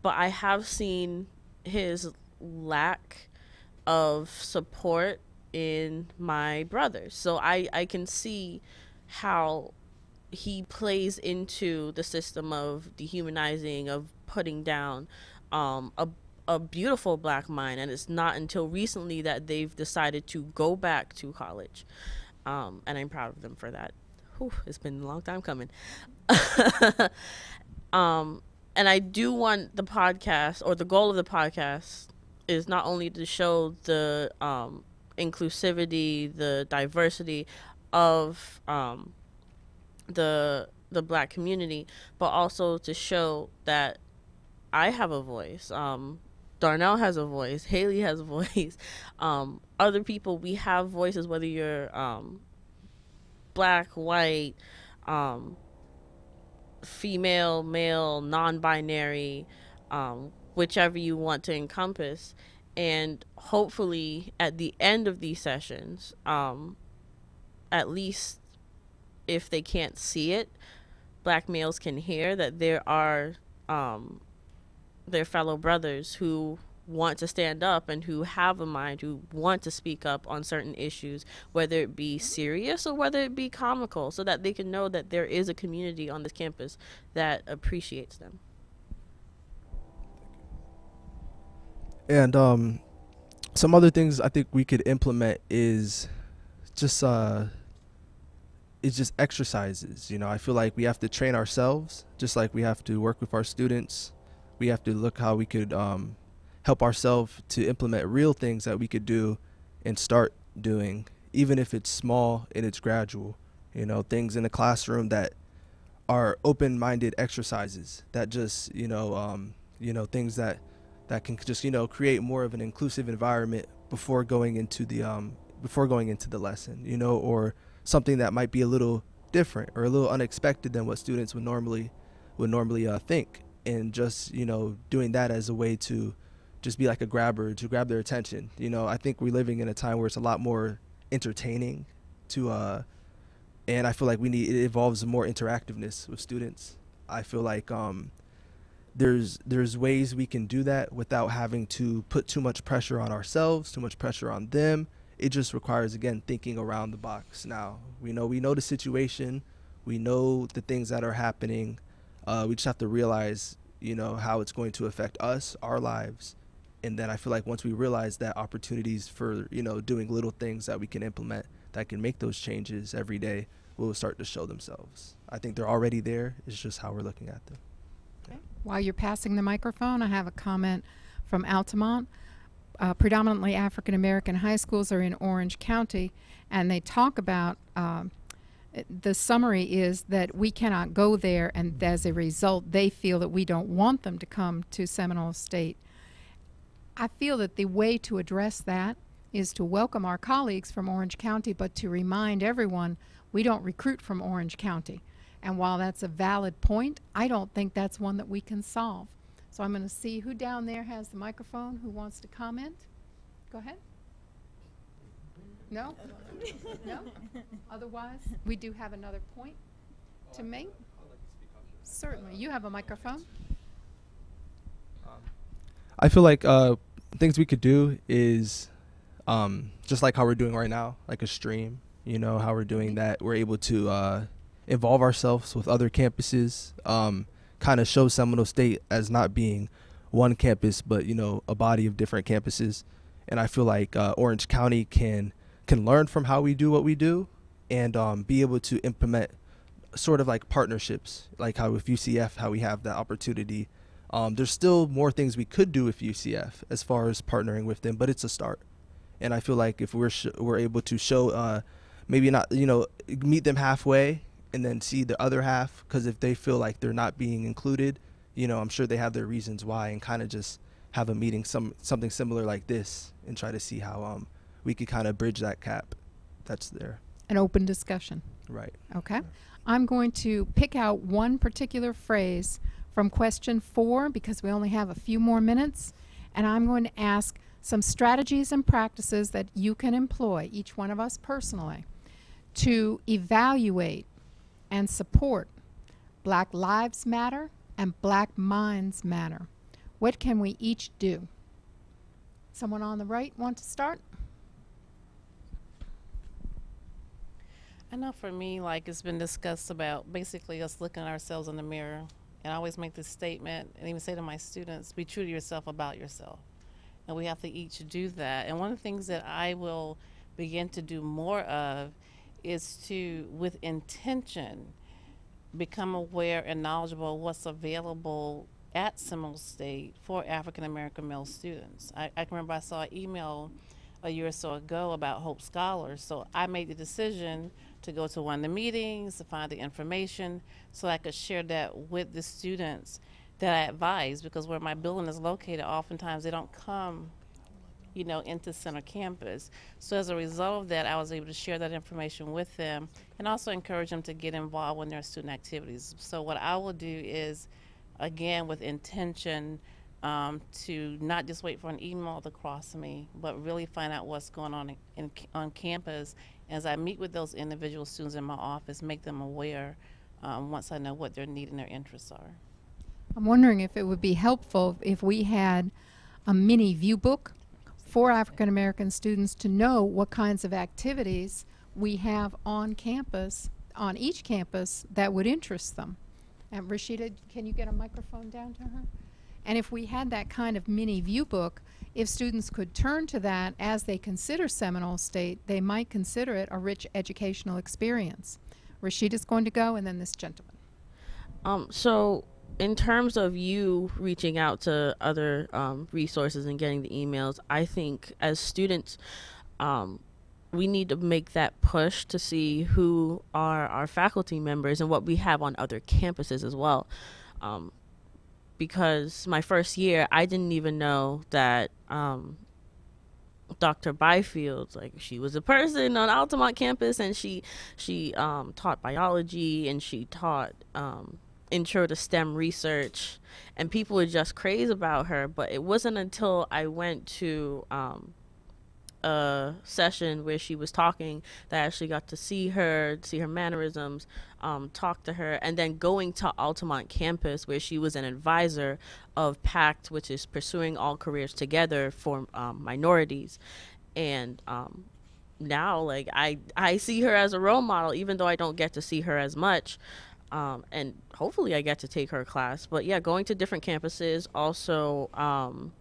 But I have seen his lack of support in my brothers. So I can see how he plays into the system of dehumanizing, of putting down a beautiful black mind. And it's not until recently that they've decided to go back to college. And I'm proud of them for that. Whew, it's been a long time coming. And I do want the podcast, or the goal of the podcast is not only to show the inclusivity, the diversity of the black community, but also to show that I have a voice. Darnell has a voice. Haley has a voice. Other people, we have voices, whether you're black, white, female, male, non-binary, whichever you want to encompass. And hopefully at the end of these sessions, at least if they can't see it, black males can hear that there are their fellow brothers who want to stand up and who have a mind, who want to speak up on certain issues, whether it be serious or whether it be comical, so that they can know that there is a community on this campus that appreciates them. And some other things I think we could implement is just exercises. You know, I feel like we have to train ourselves, just like we have to work with our students. We have to look how we could help ourselves to implement real things that we could do and start doing, even if it's small and it's gradual. You know, things in the classroom that are open-minded exercises that just, things that can just, create more of an inclusive environment before going into the lesson, or something that might be a little different or a little unexpected than what students would normally think. And just, doing that as a way to just be like a grabber to grab their attention. I think we're living in a time where it's a lot more entertaining and I feel like it involves more interactiveness with students. I feel like there's ways we can do that without having to put too much pressure on ourselves, too much pressure on them. It just requires, again, thinking around the box. Now, we know the situation, we know the things that are happening. We just have to realize, how it's going to affect us, our lives. And then I feel like once we realize that, opportunities for, doing little things that we can implement that can make those changes every day will start to show themselves. I think they're already there. It's just how we're looking at them. Okay. While you're passing the microphone, I have a comment from Altamont. Predominantly African American high schools are in Orange County, and they talk about the summary is that we cannot go there, and as a result, they feel that we don't want them to come to Seminole State. I feel that the way to address that is to welcome our colleagues from Orange County, but to remind everyone we don't recruit from Orange County. And while that's a valid point, I don't think that's one that we can solve. So I'm going to see who down there has the microphone, who wants to comment. Go ahead. No? No? Otherwise, we do have another point to make. Certainly. You have a microphone. I feel like things we could do is just like how we're doing right now, like a stream, how we're doing that. We're able to involve ourselves with other campuses, kind of show Seminole State as not being one campus, but, a body of different campuses. And I feel like Orange County can learn from how we do what we do and be able to implement sort of like partnerships, like how with UCF, how we have that opportunity. There's still more things we could do with UCF as far as partnering with them, but it's a start. And I feel like if we're able to show, maybe not, meet them halfway and then see the other half, because if they feel like they're not being included, I'm sure they have their reasons why, and kind of just have a meeting, something similar like this, and try to see how we could kind of bridge that gap that's there. An open discussion. Right. Okay. I'm going to pick out one particular phrase from question 4 because we only have a few more minutes, and I'm going to ask some strategies and practices that you can employ, each one of us personally, to evaluate and support. Black Lives Matter and Black Minds Matter. What can we each do? Someone on the right want to start? I know for me, like it's been discussed about basically us looking at ourselves in the mirror. And I always make this statement and even say to my students, be true to yourself about yourself. And we have to each do that. And one of the things that I will begin to do more of is to, with intention, become aware and knowledgeable of what's available at Seminole State for African American male students. I can remember I saw an email a year or so ago about Hope Scholars, so I made the decision to go to one of the meetings to find the information so I could share that with the students that I advise, because where my building is located, oftentimes they don't come, you know, into center campus. So as a result of that, I was able to share that information with them and also encourage them to get involved in their student activities. So what I will do is, again, with intention, to not just wait for an email to cross me, but really find out what's going on on campus. As I meet with those individual students in my office, make them aware once I know what their need and their interests are. I'm wondering if it would be helpful if we had a mini view book for African American students to know what kinds of activities we have on campus, on each campus, that would interest them. And Rashida, can you get a microphone down to her? And if we had that kind of mini view book, if students could turn to that as they consider Seminole State, they might consider it a rich educational experience. Rashida's going to go, and then this gentleman. So in terms of you reaching out to other resources and getting the emails, I think as students, we need to make that push to see who are our faculty members and what we have on other campuses as well. Because my first year, I didn't even know that Dr. Byfield, like, she was a person on Altamont campus, and she taught biology, and she taught intro to STEM research, and people were just crazy about her. But it wasn't until I went to a session where she was talking that I actually got to see her mannerisms, talk to her, and then going to Altamont campus where she was an advisor of PACT, which is Pursuing All Careers Together for Minorities. And now, like, I see her as a role model, even though I don't get to see her as much. And hopefully I get to take her class. But yeah, going to different campuses. Also,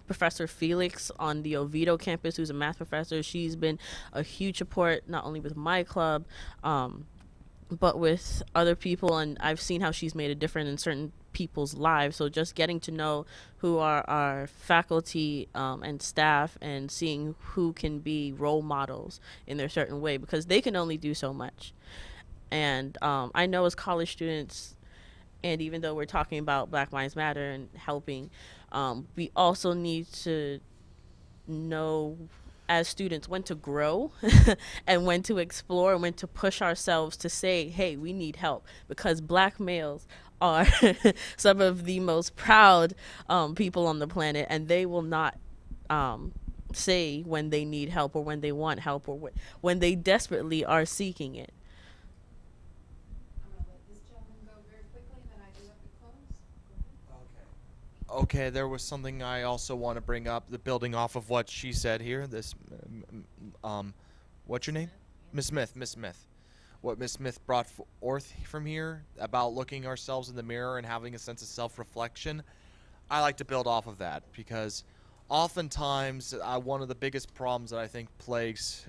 Professor Felix on the Oviedo campus, who's a math professor, she's been a huge support, not only with my club, but with other people, and I've seen how she's made a difference in certain people's lives. So just getting to know who are our faculty and staff, and seeing who can be role models in their certain way, because they can only do so much. And I know as college students, and even though we're talking about Black Lives Matter and helping, we also need to know as students when to grow and when to explore and when to push ourselves to say, hey, we need help, because Black males are some of the most proud people on the planet, and they will not say when they need help or when they want help or when they desperately are seeking it. Okay, there was something I also want to bring up, the building off of what she said here. This, what's your name? Miss Smith. Miss Smith. What Miss Smith brought forth from here about looking ourselves in the mirror and having a sense of self-reflection. I like to build off of that, because oftentimes one of the biggest problems that I think plagues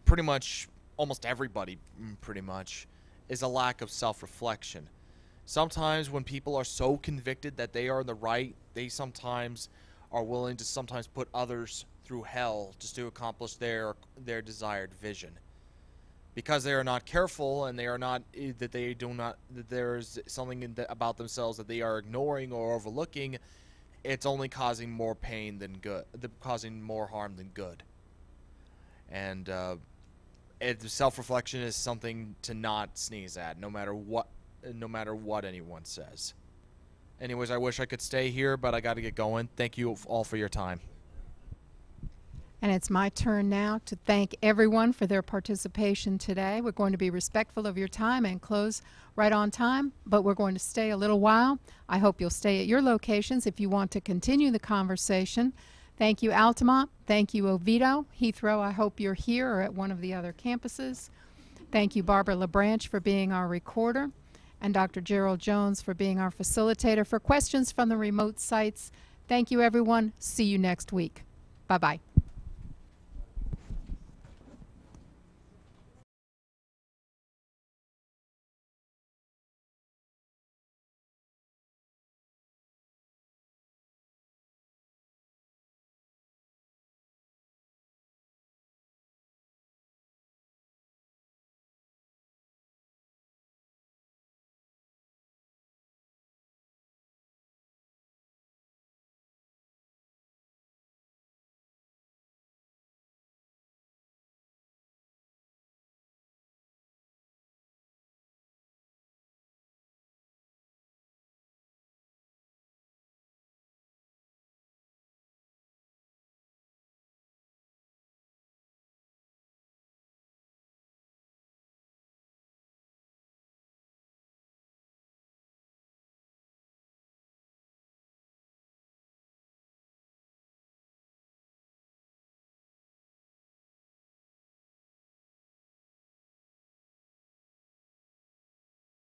pretty much almost everybody, pretty much, is a lack of self-reflection. Sometimes when people are so convicted that they are in the right, they sometimes are willing to sometimes put others through hell just to accomplish their desired vision. Because they are not careful, and they are not, that there's something about themselves that they are ignoring or overlooking, it's only causing more pain than good, causing more harm than good. And self-reflection is something to not sneeze at, no matter what anyone says. Anyways, I wish I could stay here, but I got to get going. Thank you all for your time. And it's my turn now to thank everyone for their participation today. We're going to be respectful of your time and close right on time, but we're going to stay a little while. I hope you'll stay at your locations if you want to continue the conversation. Thank you, Altamont. Thank you, Oviedo. Heathrow, I hope you're here or at one of the other campuses. Thank you, Barbara LaBranch, for being our recorder, and Dr. Gerald Jones for being our facilitator. For questions from the remote sites, thank you, everyone. See you next week. Bye-bye.